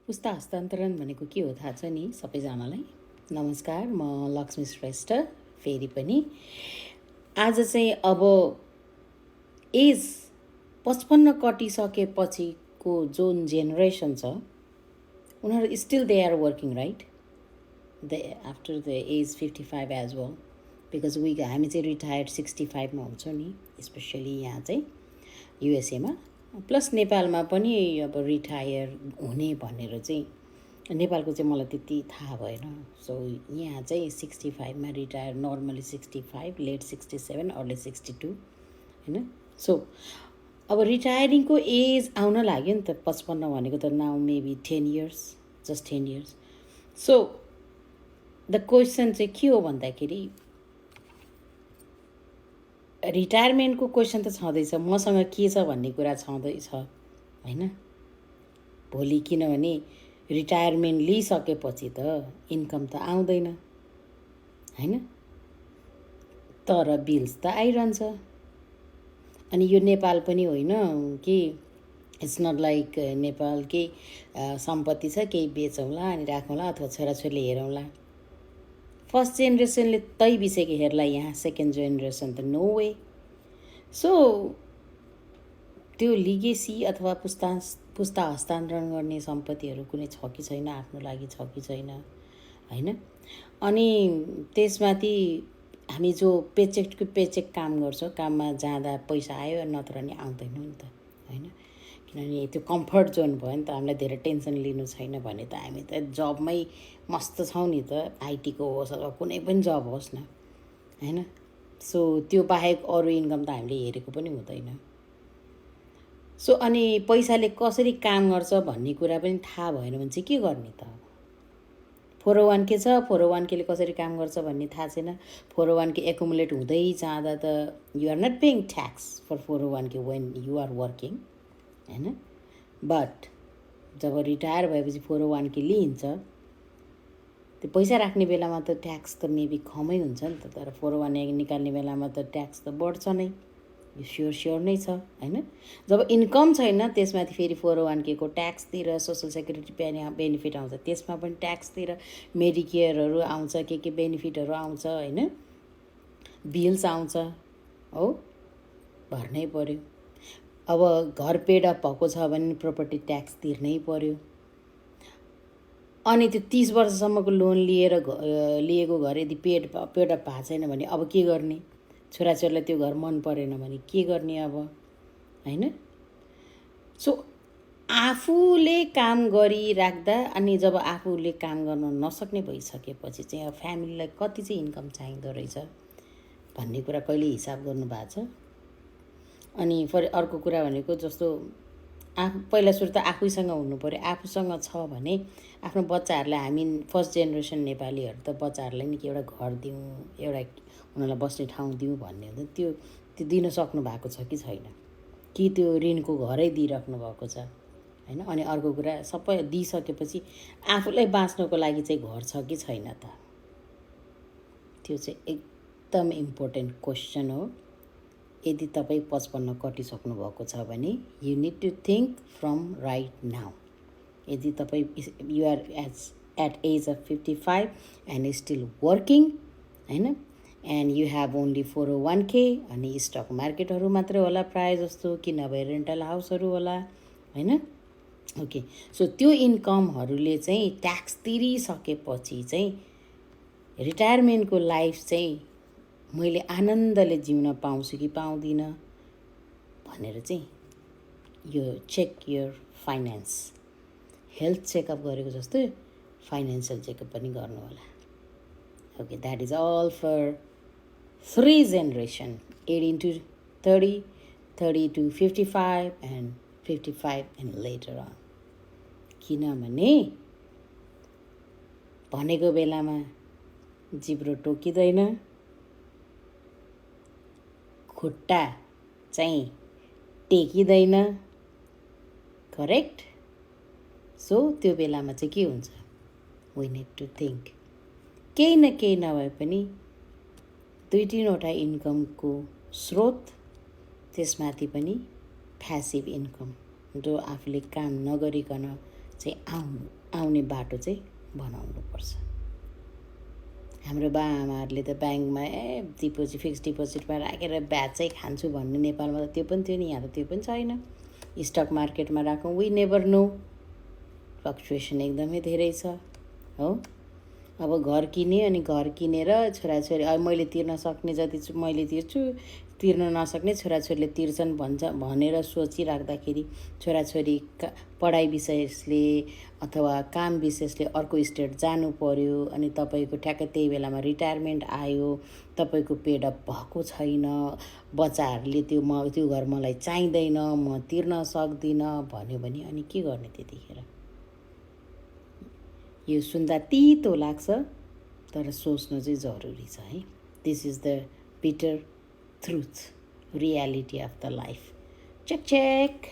पुस्ता हस्तान्तरण भनेको के हो थाहा छ नि सबैजनालाई। नमस्कार, म लक्ष्मी श्रेष्ठ फेरि पनि। आज चाहिँ अब एज 55 कटिसकेपछिको जुन जेनेरेसन छ उनीहरू still they are working right the after the age 55 age well, because हामी चाहिँ रिटायर्ड 65मा हुन्छौँ नि, स्पेसली यहाँ चाहिँ युएसएमा। प्लस नेपालमा पनि अब रिटायर हुने भनेर चाहिँ नेपालको चाहिँ मलाई त्यति थाहा भएन। सो यहाँ चाहिँ 65मा रिटायर, नर्मली 65, लेट 67, अर्ली 62 होइन। सो अब रिटायरिङको एज आउन लाग्यो नि त। 55 भनेको त now maybe 10 years, just 10 years. So the question चाहिँ के हो भन्दाखेरि, रिटायरमेन्टको क्वेसन त छँदैछ, मसँग के छ भन्ने कुरा छँदैछ होइन। भोलि किनभने रिटायरमेन्ट लिइसकेपछि त इन्कम त आउँदैन होइन, तर बिल्स त आइरहन्छ। अनि यो नेपाल पनि होइन कि इट्स नट लाइक नेपाल केही सम्पत्ति छ केही बेचौँला अनि राखौँला अथवा छोराछोरीले हेरौँला। फर्स्ट जेनेरेसनले तै बिसेको हेर्ला, यहाँ सेकेन्ड जेनेरेसन त नो वे। सो त्यो लिगेसी अथवा पुस्ता हस्तान्तरण गर्ने सम्पत्तिहरू कुनै छ कि छैन, आफ्नो लागि छ कि छैन होइन। अनि त्यसमाथि हामी जो पेचेक टु पेचेक काम गर्छौँ, काममा जाँदा पैसा आयो नत्र नि आउँदैन नि त होइन। किनभने त्यो कम्फर्ट जोन भयो नि त, हामीलाई धेरै टेन्सन लिनु छैन भने त हामी त जबमै मस्त छौँ नि त, आइटीको होस् अथवा कुनै पनि जब होस् न होइन। सो त्यो बाहेक अरू इन्कम त हामीले हेरेको पनि हुँदैन। सो अनि पैसाले कसरी काम गर्छ भन्ने कुरा पनि थाहा भएन भने चाहिँ के गर्ने त। 401k छ, 401kले कसरी काम गर्छ भन्ने थाहा छैन। 401k एकुमुलेट हुँदै जाँदा त you are not paying tax for 401k when you are working होइन। बट जब रिटायर भएपछि 401k लिइन्छ, त्यो पैसा राख्ने बेलामा त ट्याक्स त मेबी कमै हुन्छ नि त, तर 401k निकाल्ने बेलामा त ट्याक्स त बढ्छ नै, यो स्योर नै छ होइन। जब इन्कम छैन त्यसमाथि फेरि 401k को ट्याक्स तिर, सोसल सेक्युरिटी बेनिफिट आउँछ त्यसमा पनि ट्याक्स तिर, मेडिकेयरहरू आउँछ, के बेनिफिटहरू आउँछ होइन, बिल्स आउँछ हो, भर्नै पर्यो। अब घर पेड अप भएको छ भने प्रोपर्टी ट्याक्स तिर्नै पर्यो। अनि त्यो 30 वर्षसम्मको लोन लिएको घर यदि पेड अप भएको छैन भने अब के गर्ने, छोराछोरीलाई त्यो घर मन परेन भने के गर्ने अब होइन। सो आफूले काम गरिराख्दा अनि जब आफूले काम गर्न नसक्ने भइसकेपछि चाहिँ अब फ्यामिलीलाई कति चाहिँ इन्कम चाहिँदो रहेछ भन्ने कुरा कहिले हिसाब गर्नु भएको छ। अनि फेरि अर्को कुरा भनेको जस्तो पहिला सुरु त आफैसँग हुनु पऱ्यो। आफूसँग छ भने आफ्नो बच्चाहरूलाई, हामी फर्स्ट जेनेरेसन नेपालीहरू त बच्चाहरूलाई नि एउटा घर दिउँ, एउटा उनीहरूलाई बस्ने ठाउँ दिउँ भन्ने हुन्छ, त्यो दिन सक्नु भएको छ कि छैन, कि त्यो ऋणको घरै दिइराख्नु भएको छ होइन। अनि अर्को कुरा, सबै दिइसकेपछि आफूलाई बाँच्नको लागि चाहिँ घर छ कि छैन त, त्यो चाहिँ एकदम इम्पोर्टेन्ट क्वेसन हो। यदि तपाईँ 55 कटिसक्नु भएको छ भने you need to think from right now. यदि तपाईँ you are at age of 55 and still working होइन, and you have only 401k अनि स्टक मार्केटहरू मात्रै होला प्रायः जस्तो, कि नभए रेन्टल हाउसहरू होला होइन। ओके, सो त्यो इन्कमहरूले चाहिँ ट्याक्स तिरिसकेपछि चाहिँ रिटायरमेन्टको लाइफ चाहिँ मैले आनन्दले जिउन पाउँछु कि पाउँदिनँ भनेर चाहिँ यो check your finance, health checkup गरेको जस्तो फाइनेन्सियल चेकअप पनि गर्नु होला। Okay, that is all for 3 generation, 18 to 30, 30 to 55 and 55 and later on. किनभने भनेको बेलामा जिब्रो टोकिँदैन, खुट्टा चाहिँ टेकिँदैन, करेक्ट। सो त्यो बेलामा चाहिँ के हुन्छ, वी निड टु थिङ्क। केही न केही नभए पनि 2-3वटा इन्कमको स्रोत, त्यसमाथि पनि प्यासिभ इन्कम जो आफूले काम नगरिकन चाहिँ आउने बाटो चाहिँ बनाउनुपर्छ। हाम्रो बाआमाहरूले त ब्याङ्कमा फिक्स डिपोजिटमा राखेर ब्याज चाहिँ खान्छु भन्ने नेपालमा त त्यो पनि थियो नि, यहाँ त त्यो पनि छैन। स्टक मार्केटमा राखौँ, वी नेभर नो, फ्लक्चुएसन एकदमै धेरै छ हो। अब घर किने अनि घर किनेर छोराछोरी मैले तिर्न सक्ने जति मैले तिर्छु, तिर्न नसक्ने छोराछोरीले तिर्छन् भनेर सोचिराख्दाखेरि छोराछोरी पढाइ विशेषले अथवा काम विशेषले अर्को स्टेट जानु पर्यो अनि तपाईँको ठ्याक्कै त्यही बेलामा रिटायरमेन्ट आयो, तपाईँको पेडअप भएको छैन, बच्चाहरूले त्यो घर मलाई चाहिँदैन, म तिर्न सक्दिनँ भन्यो भने अनि के गर्ने त्यतिखेर? यो सुन्दा तितो लाग्छ तर सोच्नु चाहिँ जरुरी छ है। This is the bitter truth, reality of the life. Check check.